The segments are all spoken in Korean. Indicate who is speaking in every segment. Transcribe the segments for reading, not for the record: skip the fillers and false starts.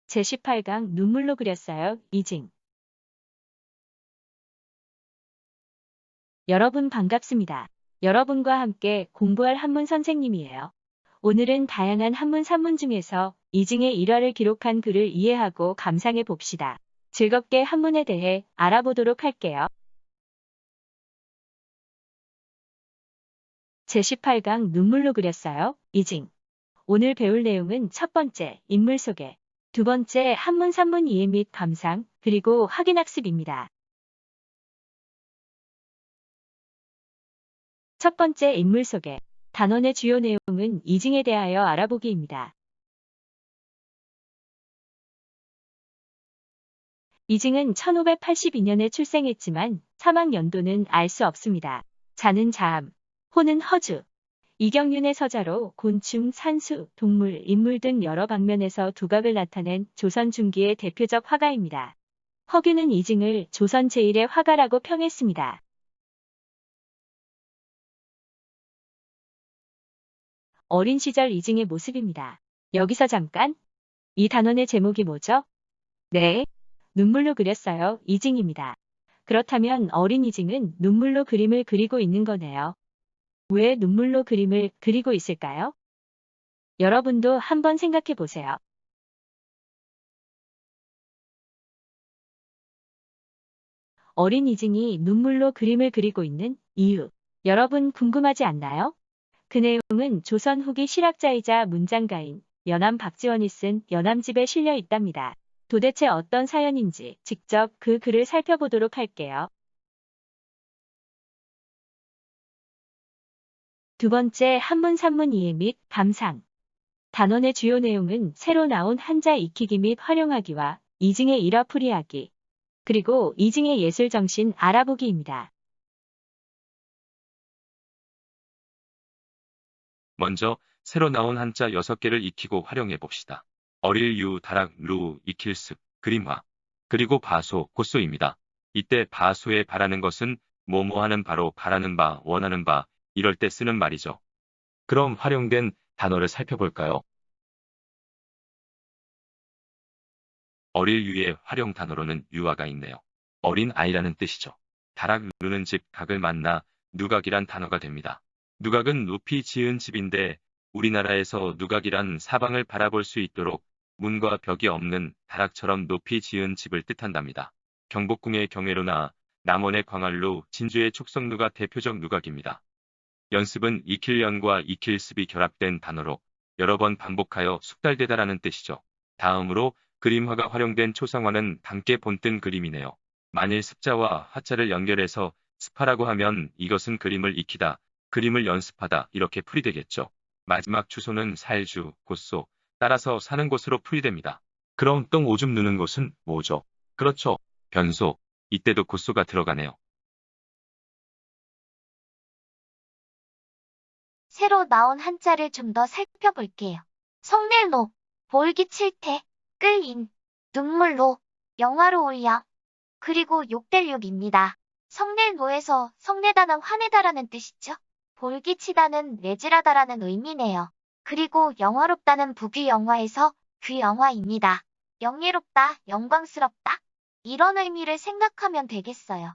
Speaker 1: 제18강 눈물로 그렸어요. 이징. 여러분 반갑습니다. 여러분과 함께 공부할 한문 선생님이에요. 오늘은 다양한 한문 산문 중에서 이징의 일화를 기록한 글을 이해하고 감상해 봅시다. 즐겁게 한문에 대해 알아보도록 할게요. 제18강 눈물로 그렸어요. 이징. 오늘 배울 내용은 첫 번째, 인물 소개, 두 번째, 한문 산문 이해 및 감상, 그리고 확인학습입니다. 첫 번째, 인물 소개. 단원의 주요 내용은 이징에 대하여 알아보기입니다. 이징은 1582년에 출생했지만 사망 연도는 알 수 없습니다. 자는 자암, 호는 허주. 이경윤의 서자로 곤충, 산수, 동물, 인물 등 여러 방면에서 두각을 나타낸 조선 중기의 대표적 화가입니다. 허균은 이징을 조선 제1의 화가라고 평했습니다. 어린 시절 이징의 모습입니다. 여기서 잠깐, 이 단원의 제목이 뭐죠? 네, 눈물로 그렸어요. 이징입니다. 그렇다면 어린 이징은 눈물로 그림을 그리고 있는 거네요. 왜 눈물로 그림을 그리고 있을까요? 여러분도 한번 생각해 보세요. 어린 이징이 눈물로 그림을 그리고 있는 이유. 여러분 궁금하지 않나요? 그 내용은 조선 후기 실학자이자 문장가인 연암 박지원이 쓴 연암집에 실려 있답니다. 도대체 어떤 사연인지 직접 그 글을 살펴보도록 할게요. 두 번째, 한문 산문 이해 및 감상. 단원의 주요 내용은 새로 나온 한자 익히기 및 활용하기와 이징의 일화 풀이하기, 그리고 이징의 예술 정신 알아보기입니다.
Speaker 2: 먼저 새로 나온 한자 6개를 익히고 활용해 봅시다. 어릴 유, 다락, 루, 익힐 습, 그림화, 그리고 바소, 고소입니다. 이때 바소에 바라는 것은 뭐뭐 하는 바로 바라는 바, 원하는 바, 이럴 때 쓰는 말이죠. 그럼 활용된 단어를 살펴볼까요? 어릴 유의 활용 단어로는 유아가 있네요. 어린 아이라는 뜻이죠. 다락, 루는 집, 각을 만나 누각이란 단어가 됩니다. 누각은 높이 지은 집인데 우리나라에서 누각이란 사방을 바라볼 수 있도록 문과 벽이 없는 다락처럼 높이 지은 집을 뜻한답니다. 경복궁의 경회로나 남원의 광활루, 진주의 촉성루가 대표적 누각입니다. 연습은 익힐연과 익힐습이 결합된 단어로 여러 번 반복하여 숙달되다라는 뜻이죠. 다음으로 그림화가 활용된 초상화는 함께 본뜬 그림이네요. 만일 습자와 화자를 연결해서 습하라고 하면 이것은 그림을 익히다, 그림을 연습하다 이렇게 풀이되겠죠. 마지막 주소는 살주, 곳소, 따라서 사는 곳으로 풀이됩니다. 그럼 똥 오줌 누는 곳은 뭐죠? 그렇죠. 변소. 이때도 곳소가 들어가네요.
Speaker 3: 새로 나온 한자를 좀 더 살펴볼게요. 성낼노, 볼기칠태, 끌인, 눈물로, 영화로 올려, 그리고 욕될 욕입니다. 성낼노에서 성내다는 화내다라는 뜻이죠. 볼기치다는 내질하다라는 의미네요. 그리고 영화롭다는 부귀영화에서 귀영화입니다. 영예롭다, 영광스럽다. 이런 의미를 생각하면 되겠어요.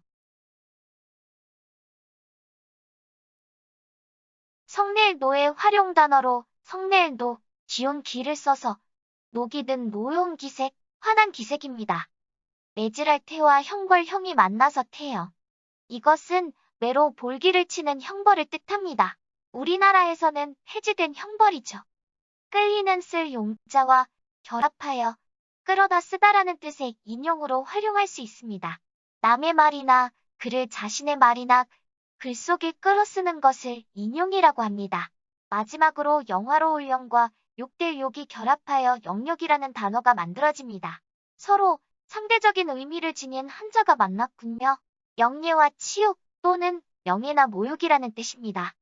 Speaker 3: 성내일노의 활용 단어로 성내일노, 기온 기를 써서 녹이든 노여운 기색, 환한 기색입니다. 내질할 태와 형벌 형이 만나서 태요. 이것은 매로 볼기를 치는 형벌을 뜻합니다. 우리나라에서는 폐지된 형벌이죠. 끌리는 쓸 용자와 결합하여 끌어다 쓰다라는 뜻의 인용으로 활용할 수 있습니다. 남의 말이나 글을 자신의 말이나 글 속에 끌어 쓰는 것을 인용이라고 합니다. 마지막으로 영화로 올영과 욕될 욕이 결합하여 영욕이라는 단어가 만들어집니다. 서로 상대적인 의미를 지닌 한자가 만났군요. 영예와 치욕 또는 명예나 모욕이라는 뜻입니다.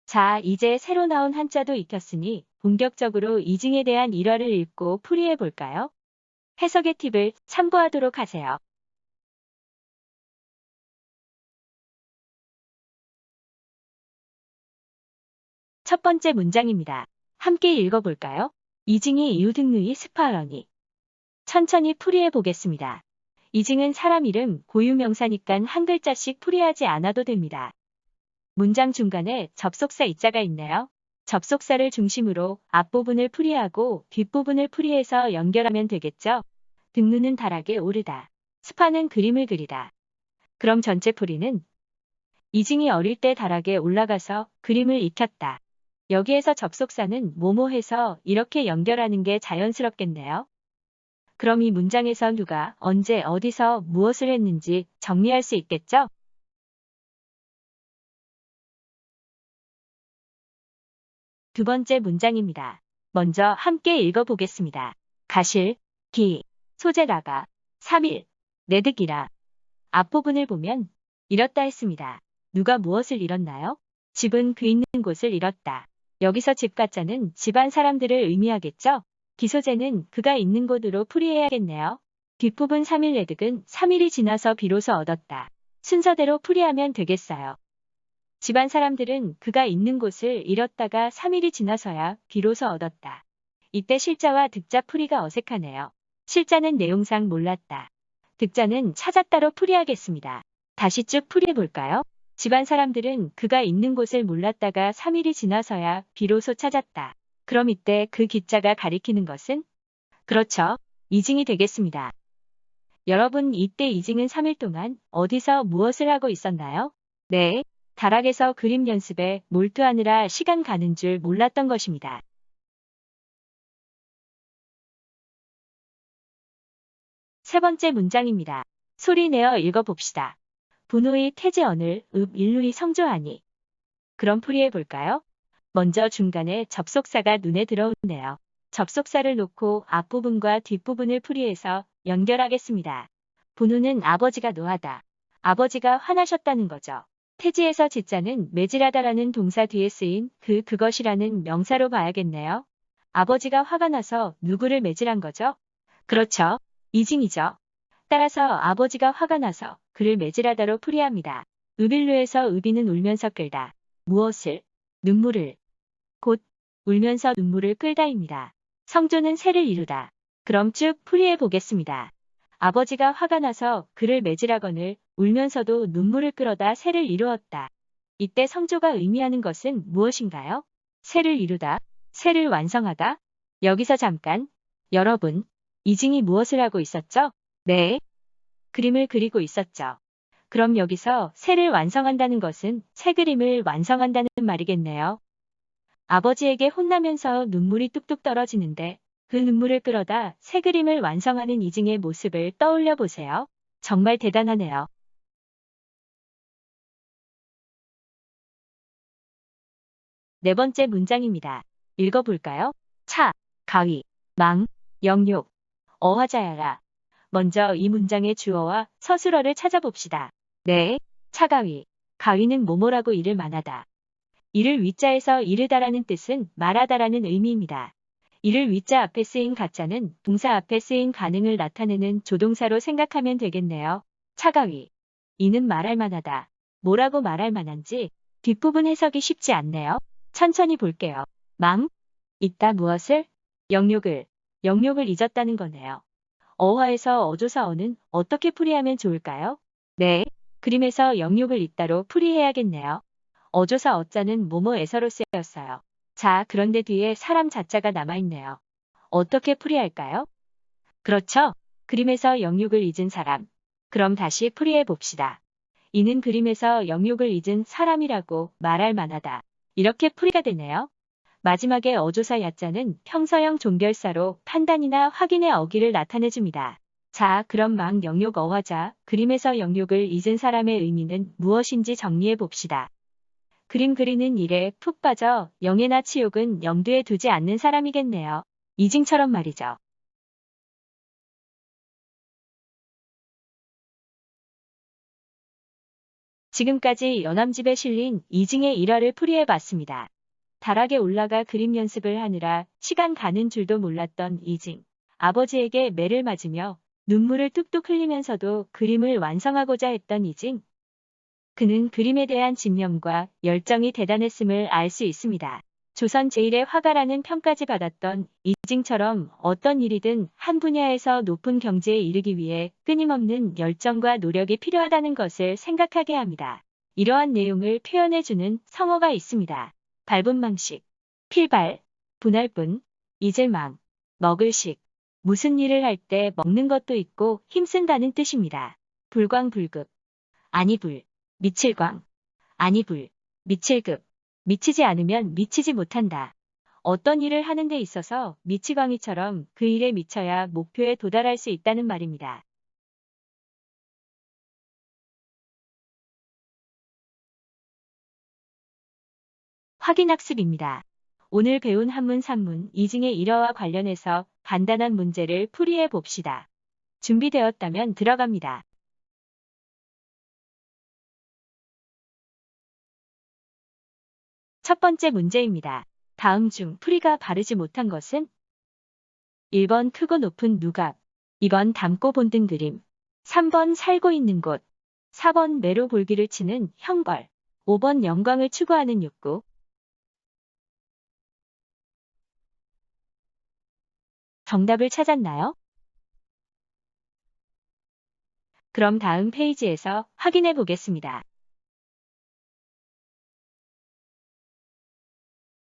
Speaker 1: 자, 이제 새로 나온 한자도 익혔으니 본격적으로 이징에 대한 일화를 읽고 풀이해 볼까요? 해석의 팁을 참고하도록 하세요. 첫 번째 문장입니다. 함께 읽어볼까요? 이징이 이웃등누이 스파러니. 천천히 풀이해 보겠습니다. 이징은 사람 이름 고유명사니깐 한 글자씩 풀이하지 않아도 됩니다. 문장 중간에 접속사 이자가 있네요. 접속사를 중심으로 앞부분을 풀이하고 뒷부분을 풀이해서 연결하면 되겠죠? 등누는 다락에 오르다. 스파는 그림을 그리다. 그럼 전체 풀이는 이징이 어릴 때 다락에 올라가서 그림을 익혔다. 여기에서 접속사는 뭐뭐 해서 이렇게 연결하는 게 자연스럽겠네요. 그럼 이 문장에서 누가 언제 어디서 무엇을 했는지 정리할 수 있겠죠? 두 번째 문장입니다. 먼저 함께 읽어보겠습니다. 가실, 기, 소재라가, 3일, 내득이라. 앞부분을 보면 잃었다 했습니다. 누가 무엇을 잃었나요? 집은 그 있는 곳을 잃었다. 여기서 집 가짜는 집안 사람들을 의미하겠죠? 기소제는 그가 있는 곳으로 풀이해야겠네요. 뒷부분 3일 내득은 3일이 지나서 비로소 얻었다. 순서대로 풀이하면 되겠어요. 집안 사람들은 그가 있는 곳을 잃었다가 3일이 지나서야 비로소 얻었다. 이때 실자와 득자 풀이가 어색하네요. 실자는 내용상 몰랐다. 득자는 찾았다로 풀이하겠습니다. 다시 쭉 풀이해볼까요? 집안 사람들은 그가 있는 곳을 몰랐다가 3일이 지나서야 비로소 찾았다. 그럼 이때 그 기자가 가리키는 것은? 그렇죠. 이징이 되겠습니다. 여러분 이때 이징은 3일 동안 어디서 무엇을 하고 있었나요? 네. 다락에서 그림 연습에 몰두하느라 시간 가는 줄 몰랐던 것입니다. 세 번째 문장입니다. 소리 내어 읽어봅시다. 분호의 태제 언을 일루이 성조하니. 그럼 풀이해 볼까요? 먼저 중간에 접속사가 눈에 들어오네요. 접속사를 놓고 앞부분과 뒷부분을 풀이해서 연결하겠습니다. 분호는 아버지가 노하다. 아버지가 화나셨다는 거죠. 태지에서 지자는 매질하다라는 동사 뒤에 쓰인 그것이라는 명사로 봐야겠네요. 아버지가 화가 나서 누구를 매질한 거죠? 그렇죠. 이징이죠. 따라서 아버지가 화가 나서 그를 매질하다로 풀이합니다. 으빌루에서 으비는 울면서 끌다. 무엇을? 눈물을. 곧 울면서 눈물을 끌다입니다. 성조는 새를 이루다. 그럼 쭉 풀이해 보겠습니다. 아버지가 화가 나서 그를 매질하거늘 울면서도 눈물을 끌어다 새를 이루었다. 이때 성조가 의미하는 것은 무엇인가요? 새를 이루다, 새를 완성하다. 여기서 잠깐, 여러분, 이징이 무엇을 하고 있었죠? 네, 그림을 그리고 있었죠. 그럼 여기서 새를 완성한다는 것은 새 그림을 완성한다는 말이겠네요. 아버지에게 혼나면서 눈물이 뚝뚝 떨어지는데 그 눈물을 끌어다 새 그림을 완성하는 이징의 모습을 떠올려 보세요. 정말 대단하네요. 네 번째 문장입니다. 읽어볼까요? 차, 가위, 망, 영육, 어화자야라. 먼저 이 문장의 주어와 서술어를 찾아봅시다. 네, 차가위, 가위는 뭐뭐라고 이를 만하다. 이를 위자에서 이르다라는 뜻은 말하다라는 의미입니다. 이를 위자 앞에 쓰인 가짜는 동사 앞에 쓰인 가능을 나타내는 조동사로 생각하면 되겠네요. 차가위. 이는 말할 만하다. 뭐라고 말할 만한지 뒷부분 해석이 쉽지 않네요. 천천히 볼게요. 망. 있다 무엇을? 영욕을 잊었다는 거네요. 어화에서 어조사 어는 어떻게 풀이하면 좋을까요? 네. 그림에서 영욕을 잊다로 풀이해야겠네요. 어조사 어자는 뭐뭐에서로 쓰였어요. 자, 그런데 뒤에 사람 자자가 남아있네요. 어떻게 풀이할까요? 그렇죠. 그림에서 영육을 잊은 사람. 그럼 다시 풀이해 봅시다. 이는 그림에서 영육을 잊은 사람이라고 말할 만하다. 이렇게 풀이가 되네요. 마지막에 어조사 야자는 평서형 종별사로 판단이나 확인의 어기를 나타내줍니다. 자, 그럼 망 영육 어화자, 그림에서 영육을 잊은 사람의 의미는 무엇인지 정리해 봅시다. 그림 그리는 일에 푹 빠져 영예나 치욕은 염두에 두지 않는 사람이겠네요. 이징처럼 말이죠. 지금까지 연암집에 실린 이징의 일화를 풀이해봤습니다. 다락에 올라가 그림 연습을 하느라 시간 가는 줄도 몰랐던 이징. 아버지에게 매를 맞으며 눈물을 뚝뚝 흘리면서도 그림을 완성하고자 했던 이징. 그는 그림에 대한 집념과 열정이 대단했음을 알 수 있습니다. 조선 제1의 화가라는 평까지 받았던 이징처럼 어떤 일이든 한 분야에서 높은 경지에 이르기 위해 끊임없는 열정과 노력이 필요하다는 것을 생각하게 합니다. 이러한 내용을 표현해주는 성어가 있습니다. 발분망식, 필발, 분할분, 잊을망, 먹을식. 무슨 일을 할 때 먹는 것도 있고 힘쓴다는 뜻입니다. 불광불급, 아니불, 미칠광, 아니불, 미칠급. 미치지 않으면 미치지 못한다. 어떤 일을 하는 데 있어서 미치광이처럼 그 일에 미쳐야 목표에 도달할 수 있다는 말입니다. 확인학습입니다. 오늘 배운 한문 산문 이징의 일어와 관련해서 간단한 문제를 풀이해 봅시다. 준비되었다면 들어갑니다. 첫 번째 문제입니다. 다음 중 풀이가 바르지 못한 것은 1번 크고 높은 누각, 2번 닮고 본뜬 그림, 3번 살고 있는 곳, 4번 매로 볼기를 치는 형벌, 5번 영광을 추구하는 욕구. 정답을 찾았나요? 그럼 다음 페이지에서 확인해 보겠습니다.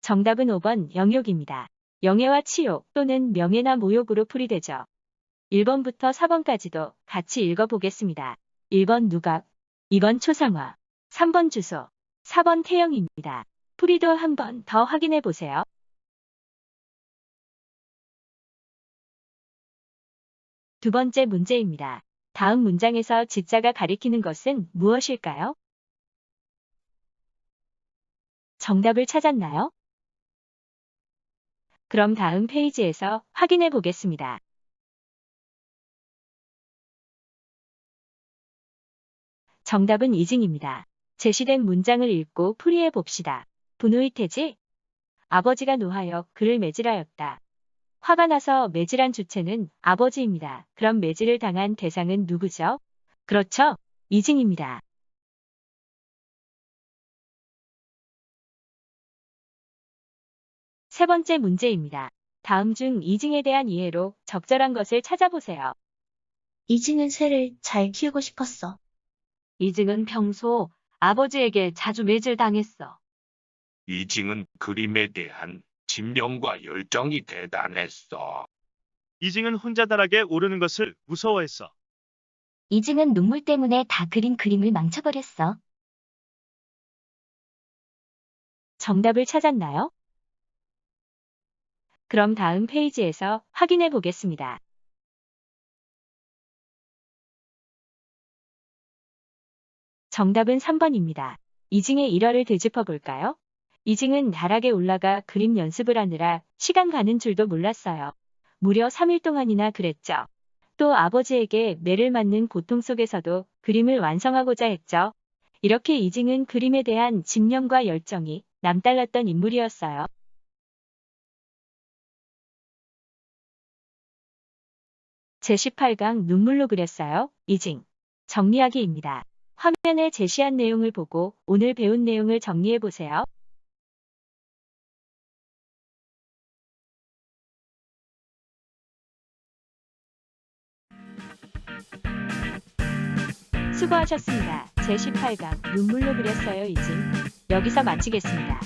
Speaker 1: 정답은 5번 영욕입니다. 영예와 치욕 또는 명예나 모욕으로 풀이되죠. 1번부터 4번까지도 같이 읽어보겠습니다. 1번 누각, 2번 초상화, 3번 주소, 4번 태영입니다. 풀이도 한 번 더 확인해 보세요. 두 번째 문제입니다. 다음 문장에서 지자가 가리키는 것은 무엇일까요? 정답을 찾았나요? 그럼 다음 페이지에서 확인해 보겠습니다. 정답은 이징입니다. 제시된 문장을 읽고 풀이해 봅시다. 분우의 태지? 아버지가 노하여 그를 매질하였다. 화가 나서 매질한 주체는 아버지입니다. 그럼 매질을 당한 대상은 누구죠? 그렇죠. 이징입니다. 세 번째 문제입니다. 다음 중 이징에 대한 이해로 적절한 것을 찾아보세요.
Speaker 3: 이징은 새를 잘 키우고 싶었어.
Speaker 1: 이징은 평소 아버지에게 자주 매질당했어.
Speaker 4: 이징은 그림에 대한 집념과 열정이 대단했어.
Speaker 5: 이징은 혼자 다락에 오르는 것을 무서워했어.
Speaker 3: 이징은 눈물 때문에 다 그린 그림을 망쳐버렸어.
Speaker 1: 정답을 찾았나요? 그럼 다음 페이지에서 확인해 보겠습니다. 정답은 3번입니다. 이징의 일화를 되짚어 볼까요? 이징은 다락에 올라가 그림 연습을 하느라 시간 가는 줄도 몰랐어요. 무려 3일 동안이나 그랬죠. 또 아버지에게 매를 맞는 고통 속에서도 그림을 완성하고자 했죠. 이렇게 이징은 그림에 대한 집념과 열정이 남달랐던 인물이었어요. 제18강 눈물로 그렸어요. 이징. 정리하기입니다. 화면에 제시한 내용을 보고 오늘 배운 내용을 정리해 보세요. 수고하셨습니다. 제18강 눈물로 그렸어요. 이징. 여기서 마치겠습니다.